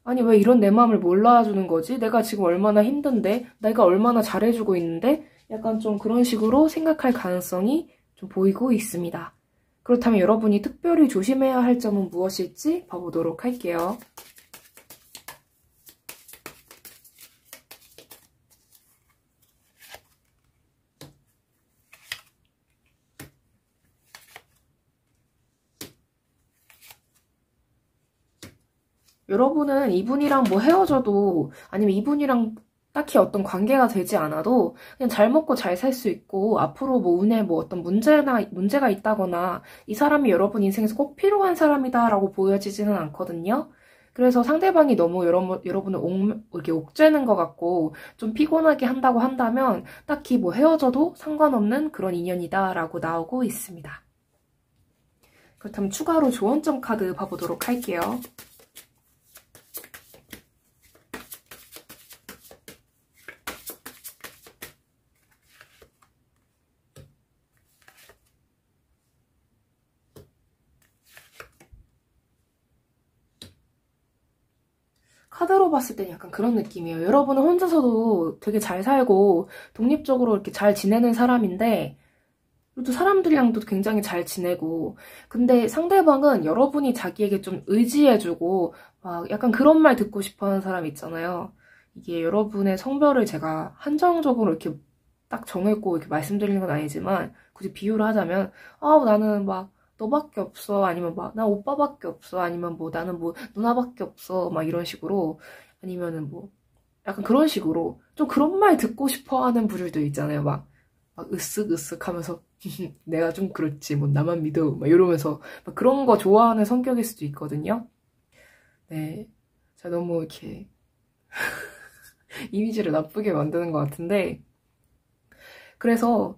아니 왜 이런 내 마음을 몰라주는 거지? 내가 지금 얼마나 힘든데? 내가 얼마나 잘해주고 있는데? 약간 좀 그런 식으로 생각할 가능성이 좀 보이고 있습니다. 그렇다면 여러분이 특별히 조심해야 할 점은 무엇일지 봐보도록 할게요. 여러분은 이분이랑 뭐 헤어져도 아니면 이분이랑 딱히 어떤 관계가 되지 않아도 그냥 잘 먹고 잘 살 수 있고 앞으로 뭐 운에 뭐 어떤 문제가 있다거나 이 사람이 여러분 인생에서 꼭 필요한 사람이다라고 보여지지는 않거든요. 그래서 상대방이 너무 여러분을 이렇게 옥죄는 것 같고 좀 피곤하게 한다고 한다면 딱히 뭐 헤어져도 상관없는 그런 인연이다라고 나오고 있습니다. 그렇다면 추가로 조언점 카드 봐보도록 할게요. 카드로 봤을 땐 약간 그런 느낌이에요. 여러분은 혼자서도 되게 잘 살고 독립적으로 이렇게 잘 지내는 사람인데 또 사람들이랑도 굉장히 잘 지내고 근데 상대방은 여러분이 자기에게 좀 의지해주고 막 약간 그런 말 듣고 싶어하는 사람 있잖아요. 이게 여러분의 성별을 제가 한정적으로 이렇게 딱 정했고 이렇게 말씀드리는 건 아니지만 굳이 비유를 하자면 나는 막 너밖에 없어 아니면 막 나 오빠밖에 없어 아니면 뭐 나는 뭐 누나밖에 없어 막 이런 식으로 아니면은 뭐 약간 그런 식으로 좀 그런 말 듣고 싶어하는 부류도 있잖아요. 막 으쓱으쓱 하면서 내가 좀 그렇지 뭐 나만 믿어 막 이러면서 막 그런 거 좋아하는 성격일 수도 있거든요. 네, 제가 너무 이렇게 이미지를 나쁘게 만드는 것 같은데 그래서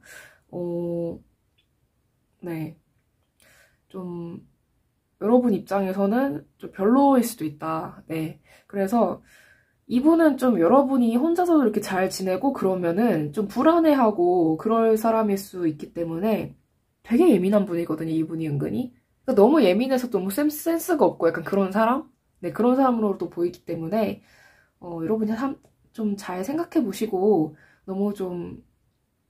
네, 좀 여러분 입장에서는 좀 별로일 수도 있다. 네, 그래서 이분은 좀 여러분이 혼자서 이렇게 잘 지내고 그러면은 좀 불안해하고 그럴 사람일 수 있기 때문에 되게 예민한 분이거든요, 이분이 은근히. 그러니까 너무 예민해서 너무 센스가 없고 약간 그런 사람? 네, 그런 사람으로도 보이기 때문에 여러분이 좀 잘 생각해 보시고 너무 좀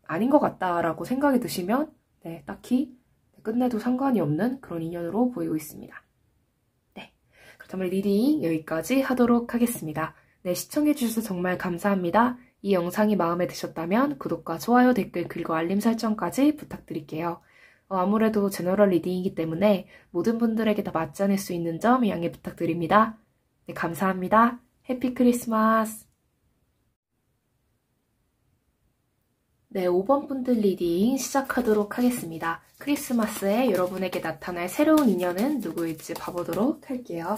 아닌 것 같다라고 생각이 드시면 네, 딱히 끝내도 상관이 없는 그런 인연으로 보이고 있습니다. 네, 그렇다면 리딩 여기까지 하도록 하겠습니다. 네, 시청해주셔서 정말 감사합니다. 이 영상이 마음에 드셨다면 구독과 좋아요, 댓글, 그리고 알림 설정까지 부탁드릴게요. 아무래도 제너럴 리딩이기 때문에 모든 분들에게 다 맞지 않을 수 있는 점 양해 부탁드립니다. 네, 감사합니다. 해피 크리스마스! 네, 5번 분들 리딩 시작하도록 하겠습니다. 크리스마스에 여러분에게 나타날 새로운 인연은 누구일지 봐보도록 할게요.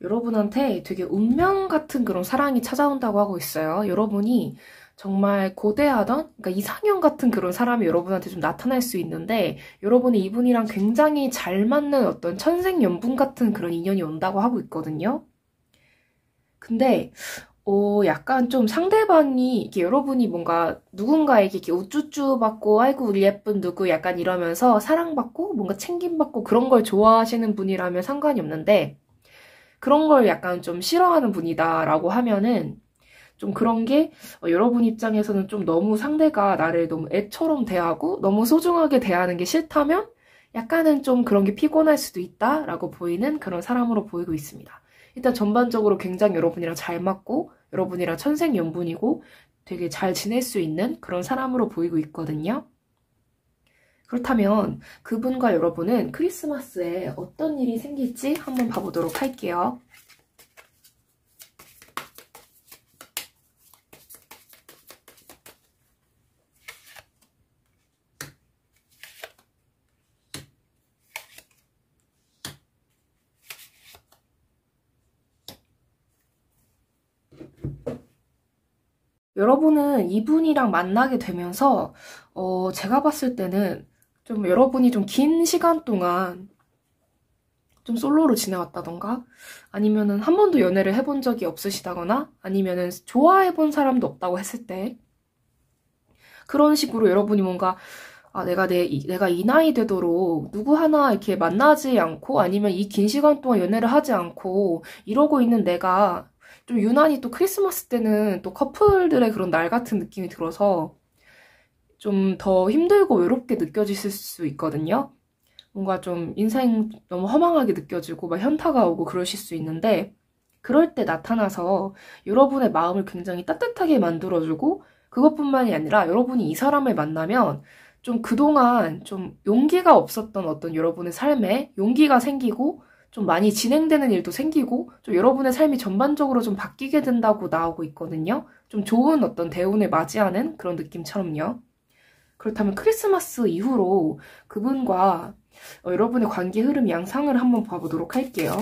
여러분한테 되게 운명 같은 그런 사랑이 찾아온다고 하고 있어요. 여러분이 정말 고대하던, 그러니까 이상형 같은 그런 사람이 여러분한테 좀 나타날 수 있는데, 여러분이 이분이랑 굉장히 잘 맞는 어떤 천생연분 같은 그런 인연이 온다고 하고 있거든요. 근데, 약간 좀 상대방이, 이렇게 여러분이 뭔가 누군가에게 이렇게 우쭈쭈 받고, 아이고, 우리 예쁜 누구 약간 이러면서 사랑받고, 뭔가 챙김받고 그런 걸 좋아하시는 분이라면 상관이 없는데, 그런 걸 약간 좀 싫어하는 분이다라고 하면은 좀 그런 게 여러분 입장에서는 좀 너무 상대가 나를 너무 애처럼 대하고 너무 소중하게 대하는 게 싫다면 약간은 좀 그런 게 피곤할 수도 있다라고 보이는 그런 사람으로 보이고 있습니다. 일단 전반적으로 굉장히 여러분이랑 잘 맞고 여러분이랑 천생연분이고 되게 잘 지낼 수 있는 그런 사람으로 보이고 있거든요. 그렇다면 그분과 여러분은 크리스마스에 어떤 일이 생길지 한번 봐보도록 할게요. 여러분은 이분이랑 만나게 되면서 제가 봤을 때는 좀 여러분이 좀 긴 시간 동안 좀 솔로로 지내왔다던가 아니면은 한 번도 연애를 해본 적이 없으시다거나 아니면은 좋아해본 사람도 없다고 했을 때 그런 식으로 여러분이 뭔가 내가 이 나이 되도록 누구 하나 이렇게 만나지 않고 아니면 이 긴 시간 동안 연애를 하지 않고 이러고 있는 내가 좀 유난히 또 크리스마스 때는 또 커플들의 그런 날 같은 느낌이 들어서 좀 더 힘들고 외롭게 느껴지실 수 있거든요. 뭔가 좀 인생 너무 허망하게 느껴지고 막 현타가 오고 그러실 수 있는데 그럴 때 나타나서 여러분의 마음을 굉장히 따뜻하게 만들어주고 그것뿐만이 아니라 여러분이 이 사람을 만나면 좀 그동안 좀 용기가 없었던 어떤 여러분의 삶에 용기가 생기고 좀 많이 진행되는 일도 생기고 좀 여러분의 삶이 전반적으로 좀 바뀌게 된다고 나오고 있거든요. 좀 좋은 어떤 대운을 맞이하는 그런 느낌처럼요. 그렇다면 크리스마스 이후로 그분과 여러분의 관계 흐름 양상을 한번 봐보도록 할게요.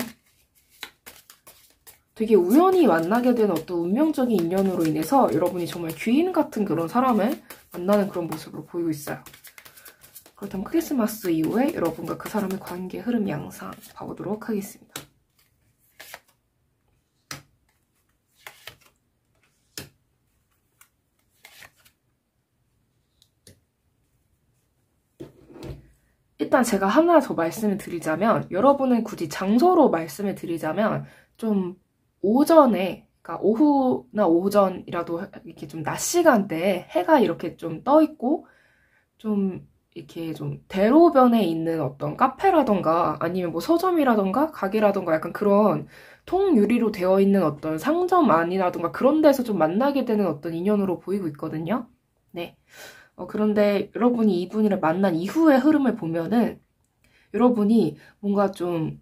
되게 우연히 만나게 된 어떤 운명적인 인연으로 인해서 여러분이 정말 귀인 같은 그런 사람을 만나는 그런 모습으로 보이고 있어요. 그렇다면 크리스마스 이후에 여러분과 그 사람의 관계 흐름 양상 봐보도록 하겠습니다. 일단 제가 하나 더 말씀을 드리자면 여러분은 굳이 장소로 말씀을 드리자면 좀 오전에 그러니까 오후나 오전이라도 이렇게 좀 낮 시간대에 해가 이렇게 좀 떠 있고 좀 이렇게 좀 대로변에 있는 어떤 카페라던가 아니면 뭐 서점이라던가 가게라던가 약간 그런 통유리로 되어 있는 어떤 상점 안이라던가 그런 데서 좀 만나게 되는 어떤 인연으로 보이고 있거든요. 네. 그런데 여러분이 이분을 만난 이후의 흐름을 보면은 여러분이 뭔가 좀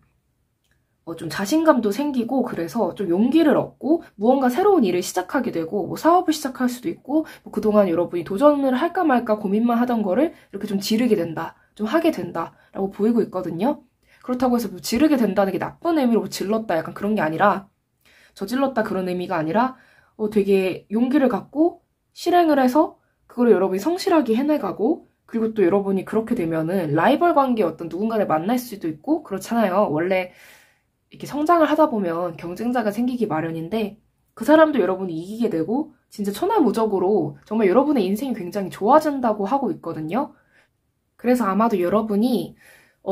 자신감도 생기고 그래서 좀 용기를 얻고 무언가 새로운 일을 시작하게 되고 뭐 사업을 시작할 수도 있고 뭐 그동안 여러분이 도전을 할까 말까 고민만 하던 거를 이렇게 좀 지르게 된다. 좀 하게 된다라고 보이고 있거든요. 그렇다고 해서 뭐 지르게 된다는 게 나쁜 의미로 뭐 질렀다 약간 그런 게 아니라 저질렀다 그런 의미가 아니라 되게 용기를 갖고 실행을 해서 그거를 여러분이 성실하게 해내가고 그리고 또 여러분이 그렇게 되면은 라이벌 관계 어떤 누군가를 만날 수도 있고 그렇잖아요. 원래 이렇게 성장을 하다 보면 경쟁자가 생기기 마련인데 그 사람도 여러분이 이기게 되고 진짜 천하무적으로 정말 여러분의 인생이 굉장히 좋아진다고 하고 있거든요. 그래서 아마도 여러분이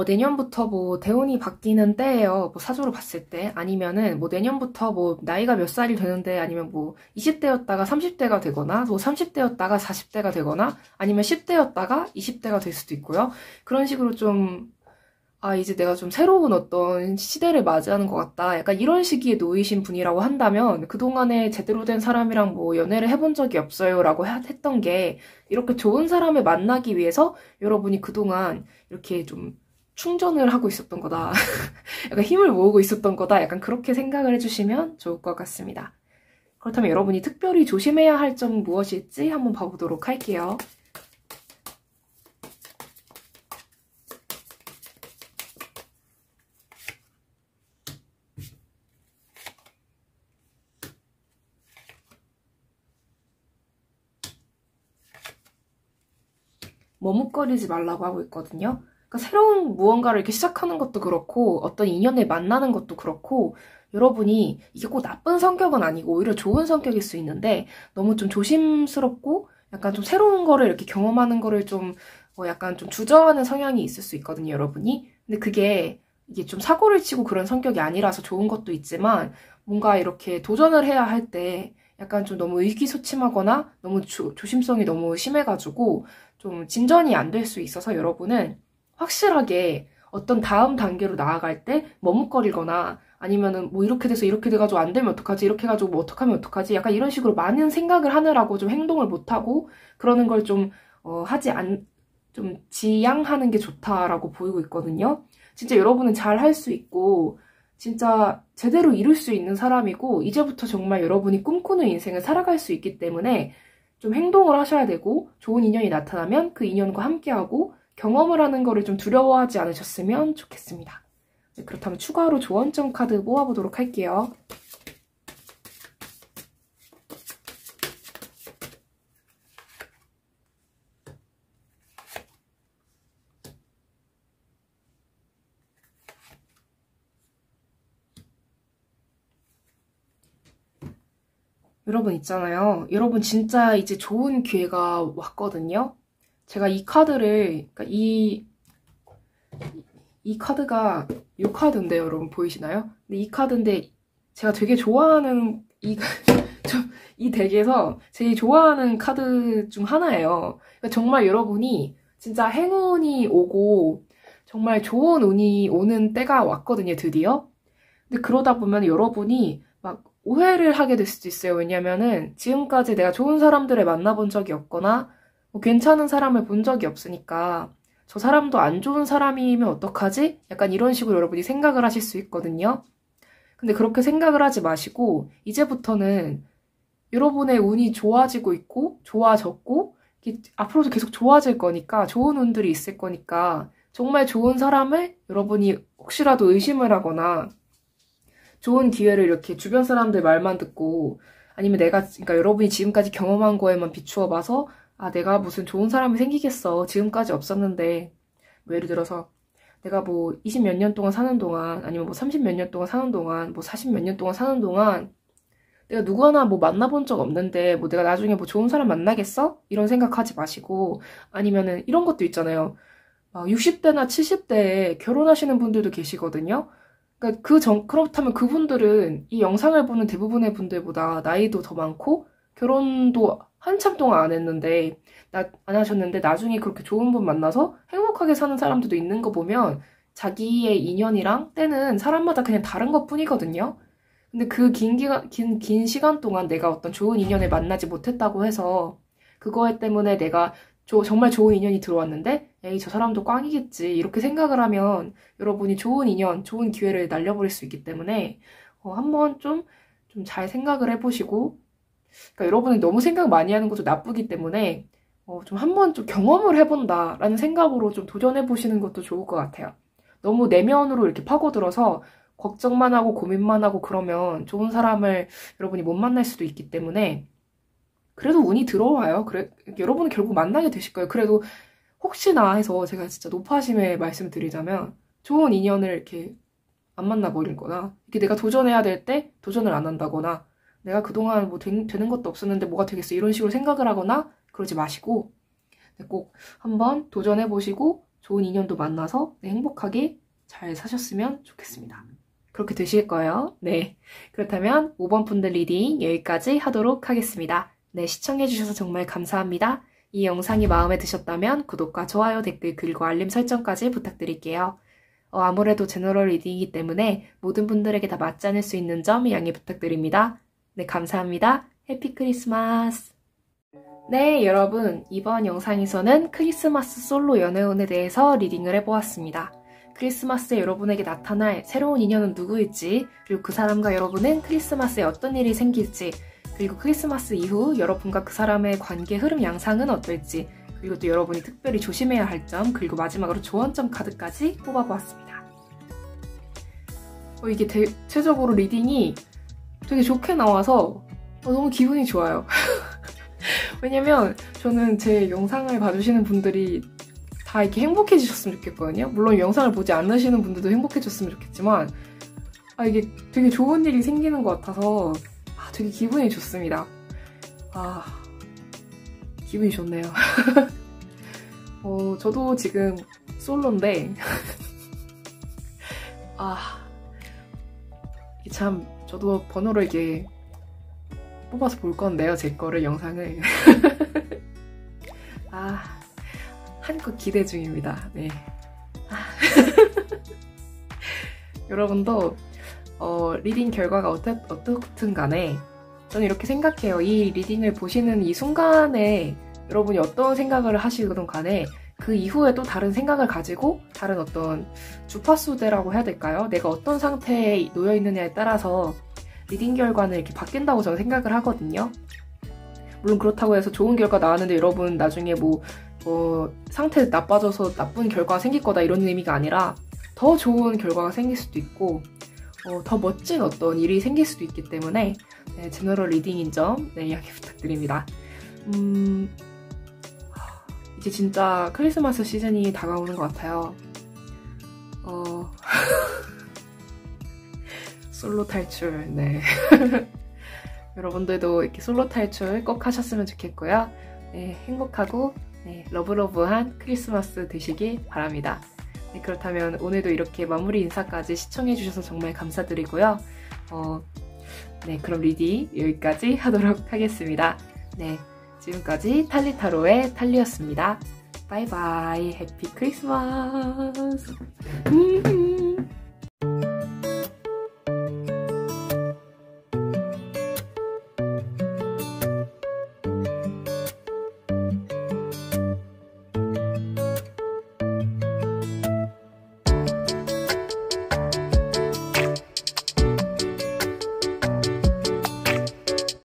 내년부터 뭐 대운이 바뀌는 때예요. 뭐 사주로 봤을 때 아니면은 뭐 내년부터 뭐 나이가 몇 살이 되는데 아니면 뭐 20대였다가 30대가 되거나 뭐 30대였다가 40대가 되거나 아니면 10대였다가 20대가 될 수도 있고요. 그런 식으로 좀 이제 내가 좀 새로운 어떤 시대를 맞이하는 것 같다. 약간 이런 시기에 놓이신 분이라고 한다면 그동안에 제대로 된 사람이랑 뭐 연애를 해본 적이 없어요 라고 했던 게 이렇게 좋은 사람을 만나기 위해서 여러분이 그동안 이렇게 좀 충전을 하고 있었던 거다. 약간 힘을 모으고 있었던 거다. 약간 그렇게 생각을 해주시면 좋을 것 같습니다. 그렇다면 여러분이 특별히 조심해야 할 점 무엇일지 한번 봐보도록 할게요. 머뭇거리지 말라고 하고 있거든요. 그러니까 새로운 무언가를 이렇게 시작하는 것도 그렇고 어떤 인연을 만나는 것도 그렇고 여러분이 이게 꼭 나쁜 성격은 아니고 오히려 좋은 성격일 수 있는데 너무 좀 조심스럽고 약간 좀 새로운 거를 이렇게 경험하는 거를 좀 약간 좀 주저하는 성향이 있을 수 있거든요, 여러분이. 근데 이게 좀 사고를 치고 그런 성격이 아니라서 좋은 것도 있지만 뭔가 이렇게 도전을 해야 할 때 약간 좀 너무 의기소침하거나 너무 조심성이 너무 심해가지고 좀 진전이 안 될 수 있어서 여러분은 확실하게 어떤 다음 단계로 나아갈 때 머뭇거리거나 아니면은 뭐 이렇게 돼서 이렇게 돼가지고 안 되면 어떡하지 이렇게 해가지고 뭐 어떡하면 어떡하지 약간 이런 식으로 많은 생각을 하느라고 좀 행동을 못하고 그러는 걸 좀 좀 지양하는 게 좋다라고 보이고 있거든요. 진짜 여러분은 잘 할 수 있고 진짜 제대로 이룰 수 있는 사람이고 이제부터 정말 여러분이 꿈꾸는 인생을 살아갈 수 있기 때문에 좀 행동을 하셔야 되고 좋은 인연이 나타나면 그 인연과 함께하고 경험을 하는 거를 좀 두려워하지 않으셨으면 좋겠습니다. 네, 그렇다면 추가로 조언점 카드 모아보도록 할게요. 여러분 있잖아요. 여러분 진짜 이제 좋은 기회가 왔거든요. 제가 이 카드를, 그러니까 이 카드가 이 카드인데 여러분 보이시나요? 근데 이 카드인데 제가 되게 좋아하는 이 덱에서 제일 좋아하는 카드 중 하나예요. 그러니까 정말 여러분이 진짜 행운이 오고 정말 좋은 운이 오는 때가 왔거든요, 드디어. 근데 그러다 보면 여러분이 막 오해를 하게 될 수도 있어요. 왜냐면은 지금까지 내가 좋은 사람들을 만나본 적이 없거나 뭐 괜찮은 사람을 본 적이 없으니까 저 사람도 안 좋은 사람이면 어떡하지? 약간 이런 식으로 여러분이 생각을 하실 수 있거든요. 근데 그렇게 생각을 하지 마시고 이제부터는 여러분의 운이 좋아지고 있고 좋아졌고 앞으로도 계속 좋아질 거니까 좋은 운들이 있을 거니까 정말 좋은 사람을 여러분이 혹시라도 의심을 하거나 좋은 기회를 이렇게 주변 사람들 말만 듣고 아니면 그러니까 여러분이 지금까지 경험한 거에만 비추어 봐서 아, 내가 무슨 좋은 사람이 생기겠어. 지금까지 없었는데. 뭐 예를 들어서 내가 뭐 20 몇 년 동안 사는 동안 아니면 뭐 30 몇 년 동안 사는 동안 뭐 40 몇 년 동안 사는 동안 내가 누구 하나 뭐 만나본 적 없는데 뭐 내가 나중에 뭐 좋은 사람 만나겠어? 이런 생각하지 마시고 아니면은 이런 것도 있잖아요. 60대나 70대에 결혼하시는 분들도 계시거든요. 그러니까 그렇다면 그분들은 이 영상을 보는 대부분의 분들보다 나이도 더 많고 결혼도 한참 동안 안 했는데 안 하셨는데 나중에 그렇게 좋은 분 만나서 행복하게 사는 사람들도 있는 거 보면 자기의 인연이랑 때는 사람마다 그냥 다른 것 뿐이거든요. 근데 그 긴 시간 동안 내가 어떤 좋은 인연을 만나지 못했다고 해서 그거에 때문에 내가 정말 좋은 인연이 들어왔는데 에이 저 사람도 꽝이겠지 이렇게 생각을 하면 여러분이 좋은 인연, 좋은 기회를 날려버릴 수 있기 때문에 한번 좀 잘 생각을 해보시고 그러니까 여러분이 너무 생각 많이 하는 것도 나쁘기 때문에 좀 한번 좀 경험을 해본다라는 생각으로 좀 도전해보시는 것도 좋을 것 같아요. 너무 내면으로 이렇게 파고들어서 걱정만 하고 고민만 하고 그러면 좋은 사람을 여러분이 못 만날 수도 있기 때문에 그래도 운이 들어와요. 여러분은 결국 만나게 되실 거예요. 그래도 혹시나 해서 제가 진짜 높아심에 말씀드리자면 좋은 인연을 이렇게 안 만나버린 거나 이렇게 내가 도전해야 될 때 도전을 안 한다거나 내가 그동안 뭐 되는 것도 없었는데 뭐가 되겠어 이런 식으로 생각을 하거나 그러지 마시고 꼭 한번 도전해보시고 좋은 인연도 만나서 행복하게 잘 사셨으면 좋겠습니다. 그렇게 되실 거예요. 네, 그렇다면 5번 분들 리딩 여기까지 하도록 하겠습니다. 네, 시청해주셔서 정말 감사합니다. 이 영상이 마음에 드셨다면 구독과 좋아요, 댓글, 그리고 알림 설정까지 부탁드릴게요. 아무래도 제너럴 리딩이기 때문에 모든 분들에게 다 맞지 않을 수 있는 점 양해 부탁드립니다. 네, 감사합니다. 해피 크리스마스! 네, 여러분, 이번 영상에서는 크리스마스 솔로 연애운에 대해서 리딩을 해보았습니다. 크리스마스에 여러분에게 나타날 새로운 인연은 누구일지, 그리고 그 사람과 여러분은 크리스마스에 어떤 일이 생길지, 그리고 크리스마스 이후 여러분과 그 사람의 관계 흐름 양상은 어떨지, 그리고 또 여러분이 특별히 조심해야 할 점, 그리고 마지막으로 조언점 카드까지 뽑아보았습니다. 이게 대체적으로 리딩이 되게 좋게 나와서 너무 기분이 좋아요. 왜냐면 저는 제 영상을 봐주시는 분들이 다 이렇게 행복해지셨으면 좋겠거든요. 물론 영상을 보지 않으시는 분들도 행복해졌으면 좋겠지만 이게 되게 좋은 일이 생기는 것 같아서 되게 기분이 좋습니다. 기분이 좋네요. 저도 지금 솔로인데 참 저도 번호를 이렇게 뽑아서 볼 건데요. 제 거를 영상을 한껏 기대 중입니다. 네. 여러분도 리딩 결과가 어떻든 간에 저는 이렇게 생각해요. 이 리딩을 보시는 이 순간에 여러분이 어떤 생각을 하시든 간에 그 이후에 또 다른 생각을 가지고 다른 어떤 주파수대라고 해야 될까요? 내가 어떤 상태에 놓여 있느냐에 따라서 리딩 결과는 이렇게 바뀐다고 저는 생각을 하거든요. 물론 그렇다고 해서 좋은 결과 나왔는데 여러분 나중에 상태 나빠져서 나쁜 결과가 생길 거다 이런 의미가 아니라 더 좋은 결과가 생길 수도 있고 더 멋진 어떤 일이 생길 수도 있기 때문에 네, 제너럴 리딩인 점 양해 부탁드립니다. 이제 진짜 크리스마스 시즌이 다가오는 것 같아요. 솔로 탈출, 네. 여러분들도 이렇게 솔로 탈출 꼭 하셨으면 좋겠고요. 네, 행복하고 러브러브한 크리스마스 되시길 바랍니다. 네, 그렇다면 오늘도 이렇게 마무리 인사까지 시청해주셔서 정말 감사드리고요. 네, 그럼 리딩 여기까지 하도록 하겠습니다. 네, 지금까지 탈리타로의 탈리였습니다. 바이바이. 해피 크리스마스.